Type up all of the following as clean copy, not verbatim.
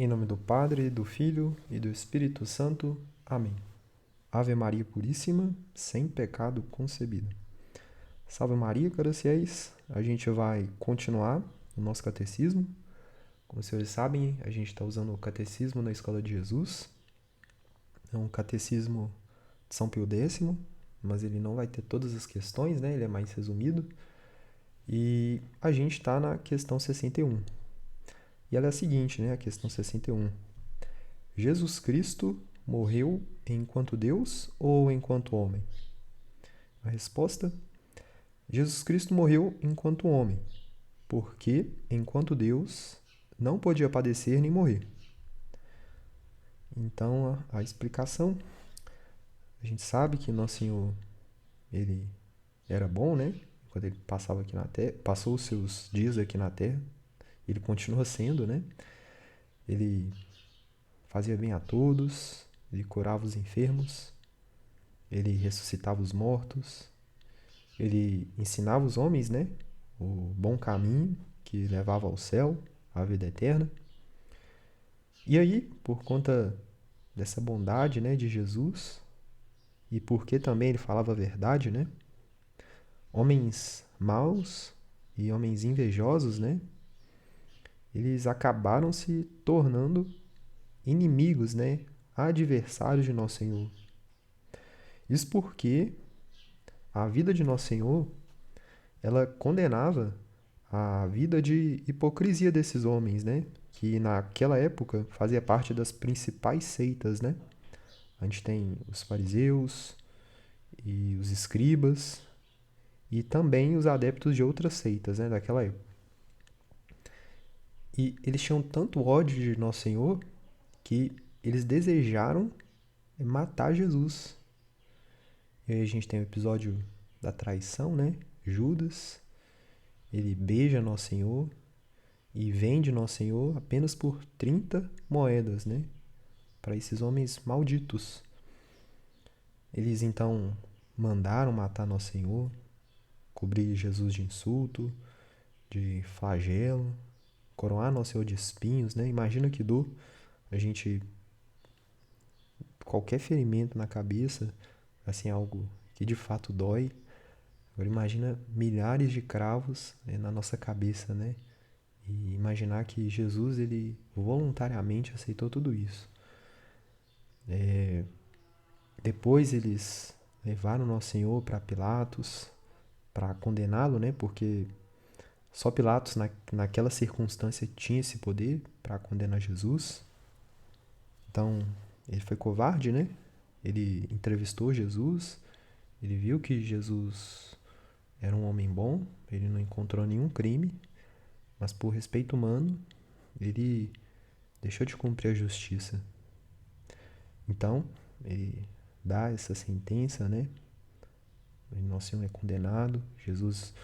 Em nome do Padre, do Filho e do Espírito Santo. Amém. Ave Maria Puríssima, sem pecado concebida. Salve Maria, caros fiéis. A gente vai continuar o nosso catecismo. Como os senhores sabem, a gente está usando o catecismo na Escola de Jesus. É um catecismo de São Pio X, mas ele não vai ter todas as questões, né? Ele é mais resumido. E a gente está na questão 61. E ela é a seguinte, né? A questão 61. Jesus Cristo morreu enquanto Deus ou enquanto homem? A resposta: Jesus Cristo morreu enquanto homem, porque, enquanto Deus, não podia padecer nem morrer. Então, a explicação: a gente sabe que Nosso Senhor, ele era bom, né? Quando ele passava aqui na Terra, passou os seus dias aqui na Terra, ele continua sendo, né? Ele fazia bem a todos, ele curava os enfermos, ele ressuscitava os mortos, ele ensinava os homens, né, o bom caminho que levava ao céu, à vida eterna. E aí, por conta dessa bondade, né, de Jesus, e porque também ele falava a verdade, né, homens maus e homens invejosos, né, eles acabaram se tornando inimigos, né, adversários de Nosso Senhor. Isso porque a vida de Nosso Senhor, ela condenava a vida de hipocrisia desses homens, né? Que naquela época fazia parte das principais seitas, né? A gente tem os fariseus e os escribas e também os adeptos de outras seitas, né? Daquela época. E eles tinham tanto ódio de Nosso Senhor que eles desejaram matar Jesus. E aí a gente tem o episódio da traição, né? Judas, ele beija Nosso Senhor e vende Nosso Senhor apenas por 30 moedas, né? Para esses homens malditos. Eles então mandaram matar Nosso Senhor, cobrir Jesus de insulto, de flagelo, coroar Nosso Senhor de espinhos, né? Imagina que dor a gente, qualquer ferimento na cabeça, assim, algo que de fato dói. Agora imagina milhares de cravos, né, na nossa cabeça, né? E imaginar que Jesus, ele voluntariamente aceitou tudo isso. Depois eles levaram Nosso Senhor para Pilatos para condená-lo, né? Porque só Pilatos naquela circunstância tinha esse poder para condenar Jesus. Então ele foi covarde, né? Ele entrevistou Jesus, ele viu que Jesus era um homem bom, ele não encontrou nenhum crime, mas por respeito humano, ele deixou de cumprir a justiça. Então, ele dá essa sentença, né? Nosso Senhor é condenado, Jesus,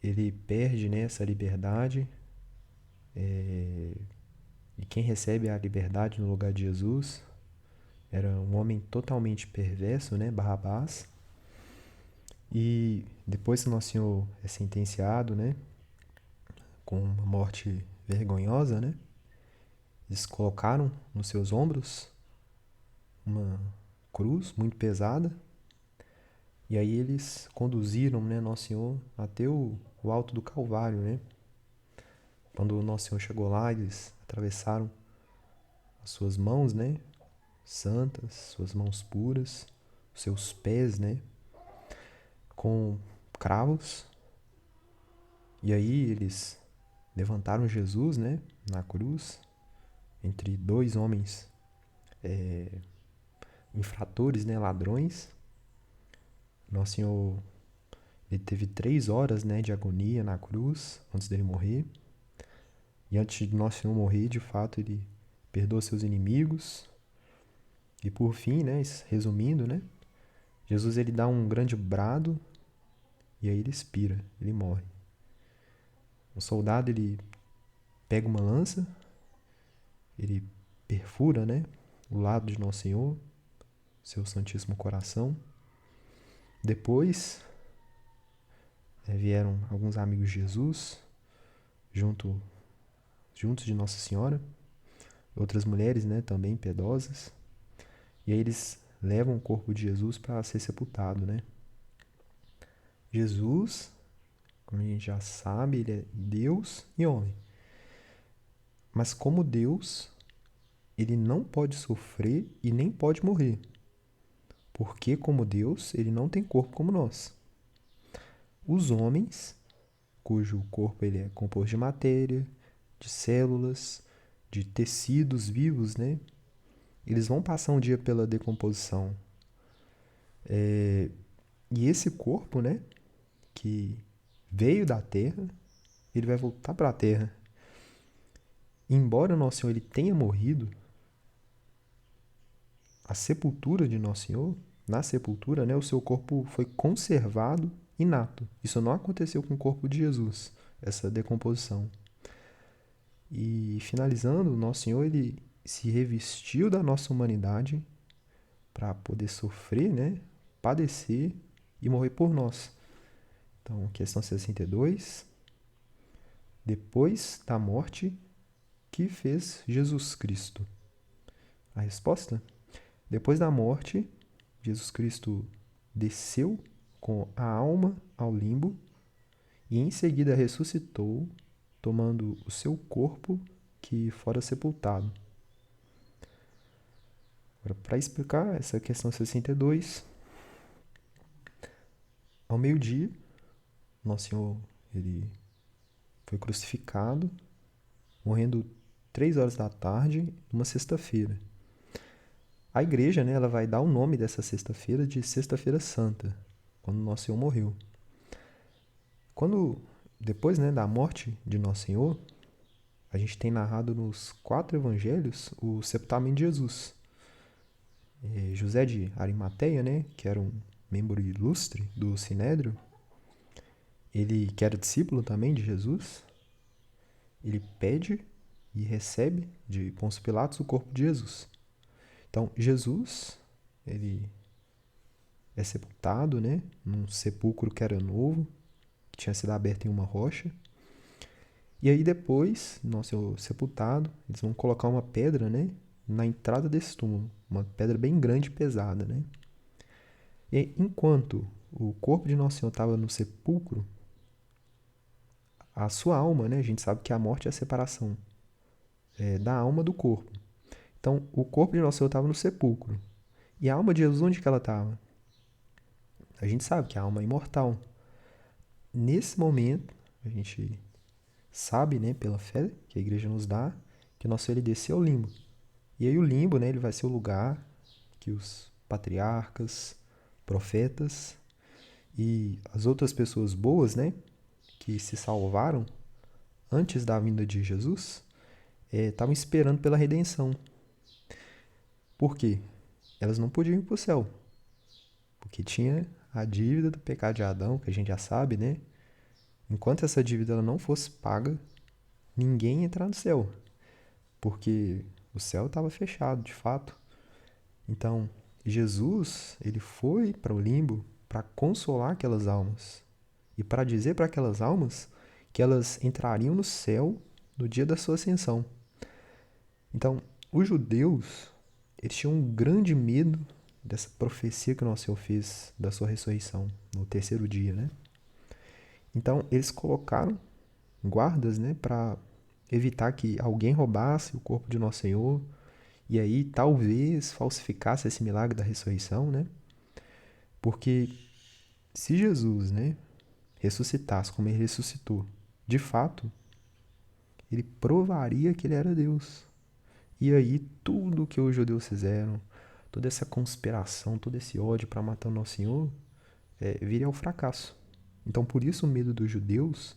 ele perde, né, essa liberdade, e quem recebe a liberdade no lugar de Jesus era um homem totalmente perverso, né, Barrabás. E depois que Nosso Senhor é sentenciado, né, com uma morte vergonhosa, né, eles colocaram nos seus ombros uma cruz muito pesada. E aí eles conduziram, né, Nosso Senhor até o alto do Calvário, né? Quando o Nosso Senhor chegou lá, eles atravessaram as suas mãos, né, santas, suas mãos puras, seus pés, né, com cravos. E aí eles levantaram Jesus, né, na cruz, entre dois homens infratores, né, ladrões. Nosso Senhor, ele teve 3 horas, né, de agonia na cruz antes dele morrer. E antes de Nosso Senhor morrer, de fato, ele perdoa seus inimigos. E por fim, né, resumindo, né, Jesus, ele dá um grande brado e aí ele expira, ele morre. O soldado, ele pega uma lança, ele perfura, né, o lado de Nosso Senhor, seu Santíssimo Coração. Depois vieram alguns amigos de Jesus juntos de Nossa Senhora, outras mulheres, né, também piedosas. E aí eles levam o corpo de Jesus para ser sepultado, né? Jesus, como a gente já sabe, ele é Deus e homem. Mas como Deus, ele não pode sofrer e nem pode morrer. Porque como Deus, ele não tem corpo como nós. Os homens, cujo corpo ele é composto de matéria, de células, de tecidos vivos, né? Eles vão passar um dia pela decomposição. E esse corpo, né, que veio da terra, ele vai voltar para a terra. Embora o Nosso Senhor ele tenha morrido, a sepultura de Nosso Senhor, na sepultura, né, o seu corpo foi conservado inato. Isso não aconteceu com o corpo de Jesus, essa decomposição. E finalizando, o Nosso Senhor ele se revestiu da nossa humanidade para poder sofrer, né, padecer e morrer por nós. Então, questão 62. Depois da morte, que fez Jesus Cristo? A resposta? Depois da morte, Jesus Cristo desceu com a alma ao limbo e em seguida ressuscitou, tomando o seu corpo que fora sepultado. Agora, para explicar essa questão 62, ao meio-dia, Nosso Senhor ele foi crucificado, morrendo 3 horas da tarde, numa sexta-feira. A igreja, né, ela vai dar o nome dessa sexta-feira de Sexta-feira Santa, quando Nosso Senhor morreu. Depois, né, da morte de Nosso Senhor, a gente tem narrado nos 4 evangelhos o sepultamento de Jesus. José de Arimateia, né, que era um membro ilustre do Sinédrio, ele que era discípulo também de Jesus, ele pede e recebe de Pôncio Pilatos o corpo de Jesus. Então, Jesus, ele é sepultado, né, num sepulcro que era novo, que tinha sido aberto em uma rocha. E aí depois, Nosso Senhor sepultado, eles vão colocar uma pedra, né, na entrada desse túmulo, uma pedra bem grande e pesada, né? E aí, enquanto o corpo de Nosso Senhor estava no sepulcro, a sua alma, né, a gente sabe que a morte é a separação da alma do corpo. Então, o corpo de Nosso Senhor estava no sepulcro. E a alma de Jesus, onde que ela estava? A gente sabe que a alma é imortal. Nesse momento, a gente sabe, né, pela fé que a igreja nos dá, que Nosso Senhor ele desceu ao limbo. E aí o limbo, né, ele vai ser o lugar que os patriarcas, profetas e as outras pessoas boas, né, que se salvaram antes da vinda de Jesus, estavam esperando pela redenção. Por quê? Elas não podiam ir para o céu, porque tinha a dívida do pecado de Adão, que a gente já sabe, né? Enquanto essa dívida ela não fosse paga, ninguém ia entrar no céu, porque o céu estava fechado, de fato. Então, Jesus, ele foi para o limbo para consolar aquelas almas e para dizer para aquelas almas que elas entrariam no céu no dia da sua ascensão. Então, os judeus, eles tinham um grande medo dessa profecia que o Nosso Senhor fez da sua ressurreição no terceiro dia, né? Então, eles colocaram guardas, né, para evitar que alguém roubasse o corpo de Nosso Senhor e aí talvez falsificasse esse milagre da ressurreição, né? Porque se Jesus, né, ressuscitasse como ele ressuscitou, de fato, ele provaria que ele era Deus. E aí tudo que os judeus fizeram, toda essa conspiração, todo esse ódio para matar o Nosso Senhor, viria ao fracasso. Então por isso o medo dos judeus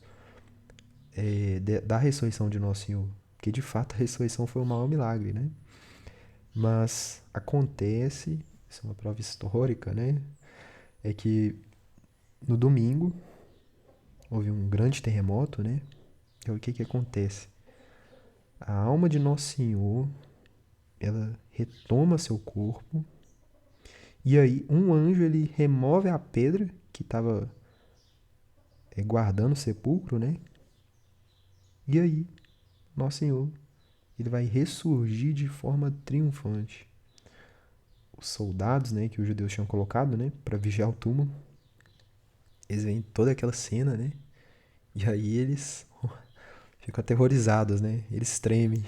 da ressurreição de Nosso Senhor, porque de fato a ressurreição foi o maior milagre, né? Mas acontece, isso é uma prova histórica, né? É que no domingo houve um grande terremoto, né? E o que que acontece? A alma de Nosso Senhor, ela retoma seu corpo e aí um anjo ele remove a pedra que estava guardando o sepulcro, né? E aí Nosso Senhor ele vai ressurgir de forma triunfante. Os soldados, né, que os judeus tinham colocado, né, para vigiar o túmulo, eles veem toda aquela cena, né, e aí eles ficam aterrorizados, né, eles tremem.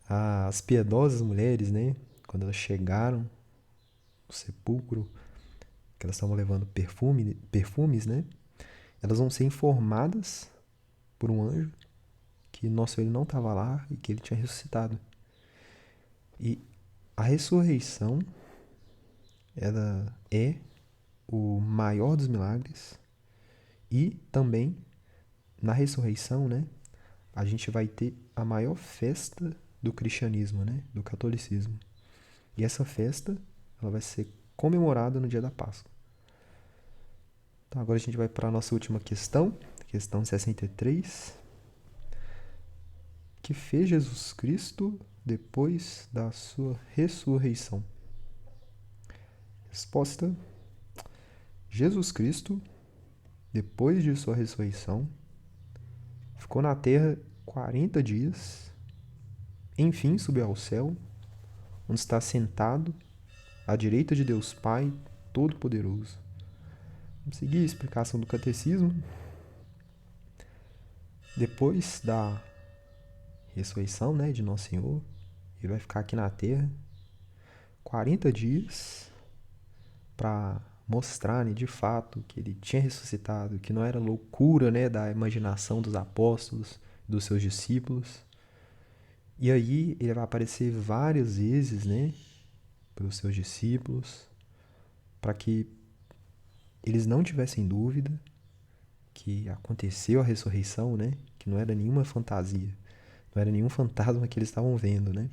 As piedosas mulheres, né, quando elas chegaram no sepulcro, que elas estavam levando perfumes, né, elas vão ser informadas por um anjo que nosso Senhor não estava lá e que ele tinha ressuscitado. E a ressurreição, ela é o maior dos milagres e também na ressurreição, né, a gente vai ter a maior festa do cristianismo, né, do catolicismo. E essa festa, ela vai ser comemorada no dia da Páscoa. Então agora a gente vai para a nossa última questão, questão 63. Que fez Jesus Cristo depois da sua ressurreição? Resposta: Jesus Cristo, depois de sua ressurreição, ficou na terra 40 dias, enfim subiu ao céu, onde está sentado à direita de Deus Pai Todo-Poderoso. Vamos seguir a explicação do catecismo. Depois da ressurreição, né, de Nosso Senhor, ele vai ficar aqui na terra 40 dias para mostrar, né, de fato que ele tinha ressuscitado, que não era loucura, né, da imaginação dos apóstolos, dos seus discípulos. E aí ele vai aparecer várias vezes, né, para os seus discípulos, para que eles não tivessem dúvida que aconteceu a ressurreição, né, que não era nenhuma fantasia, não era nenhum fantasma que eles estavam vendo, né.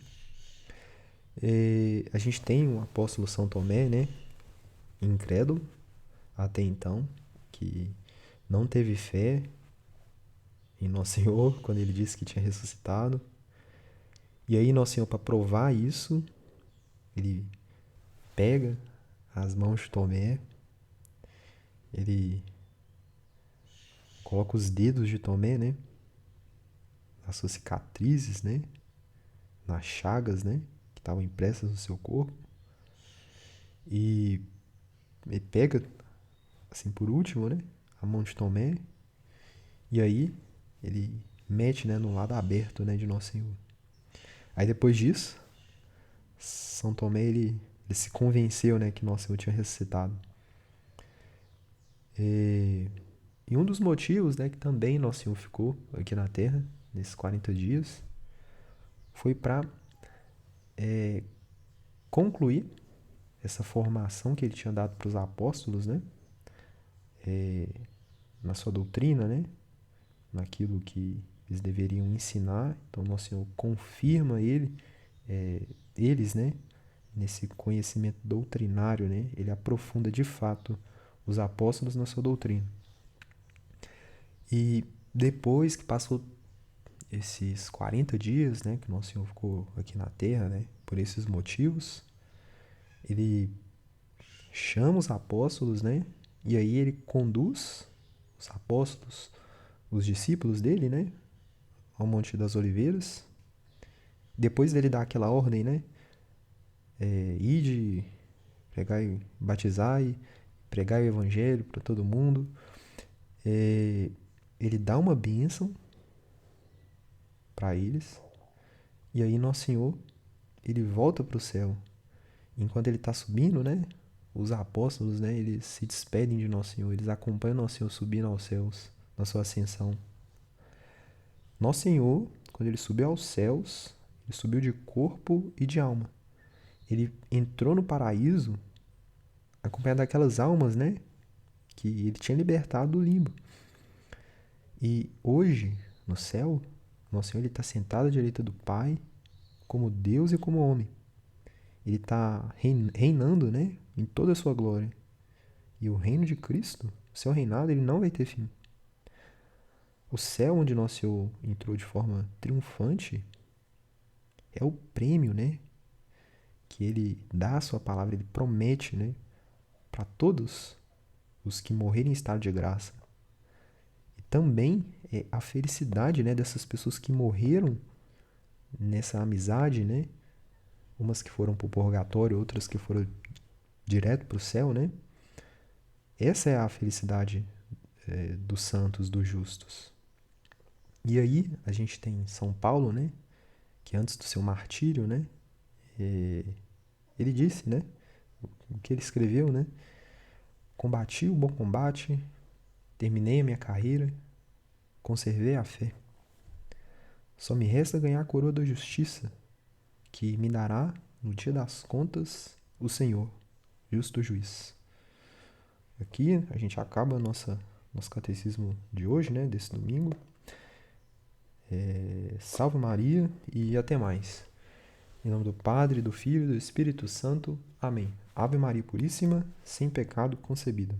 A gente tem um apóstolo São Tomé, né, incrédulo até então, que não teve fé em Nosso Senhor quando ele disse que tinha ressuscitado. E aí Nosso Senhor, para provar isso, ele pega as mãos de Tomé, ele coloca os dedos de Tomé, né, nas suas cicatrizes, né, nas chagas, né, que estavam impressas no seu corpo. E ele pega, assim, por último, né, a mão de Tomé, e aí ele mete, né, no lado aberto, né, de Nosso Senhor. Aí depois disso, São Tomé, ele se convenceu, né, que Nosso Senhor tinha ressuscitado. E um dos motivos, né, que também Nosso Senhor ficou aqui na Terra, nesses 40 dias, foi para concluir essa formação que ele tinha dado para os apóstolos, né, na sua doutrina, né, naquilo que eles deveriam ensinar. Então, Nosso Senhor confirma eles, né, nesse conhecimento doutrinário, né, ele aprofunda de fato os apóstolos na sua doutrina. E depois que passou esses 40 dias, né, que Nosso Senhor ficou aqui na Terra, né, por esses motivos, ele chama os apóstolos, né, e aí ele conduz os apóstolos, os discípulos dele, né, ao Monte das Oliveiras. Depois dele dar aquela ordem, né, ide, pregar e batizar e pregar o evangelho para todo mundo, ele dá uma bênção para eles, e aí Nosso Senhor, ele volta para o céu. Enquanto ele está subindo, né, os apóstolos, né, eles se despedem de Nosso Senhor, eles acompanham Nosso Senhor subindo aos céus, na sua ascensão. Nosso Senhor, quando ele subiu aos céus, ele subiu de corpo e de alma. Ele entrou no paraíso acompanhado daquelas almas, né, que ele tinha libertado do limbo. E hoje, no céu, Nosso Senhor está sentado à direita do Pai, como Deus e como homem. Ele está reinando, né, em toda a sua glória. E o reino de Cristo, o seu reinado, ele não vai ter fim. O céu onde Nosso Senhor entrou de forma triunfante é o prêmio, né, que ele dá a sua palavra, ele promete, né, para todos os que morrerem em estado de graça. E também é a felicidade, né, dessas pessoas que morreram nessa amizade, né? Umas que foram para o purgatório, outras que foram direto para o céu, né? Essa é a felicidade dos santos, dos justos. E aí a gente tem São Paulo, né? Que antes do seu martírio, né? Ele disse, né? O que ele escreveu, né? Combati o bom combate, terminei a minha carreira, conservei a fé. Só me resta ganhar a coroa da justiça, que me dará, no dia das contas, o Senhor, justo juiz. Aqui a gente acaba nosso catecismo de hoje, né? Desse domingo. Salve Maria e até mais. Em nome do Padre, do Filho e do Espírito Santo. Amém. Ave Maria Puríssima, sem pecado concebida.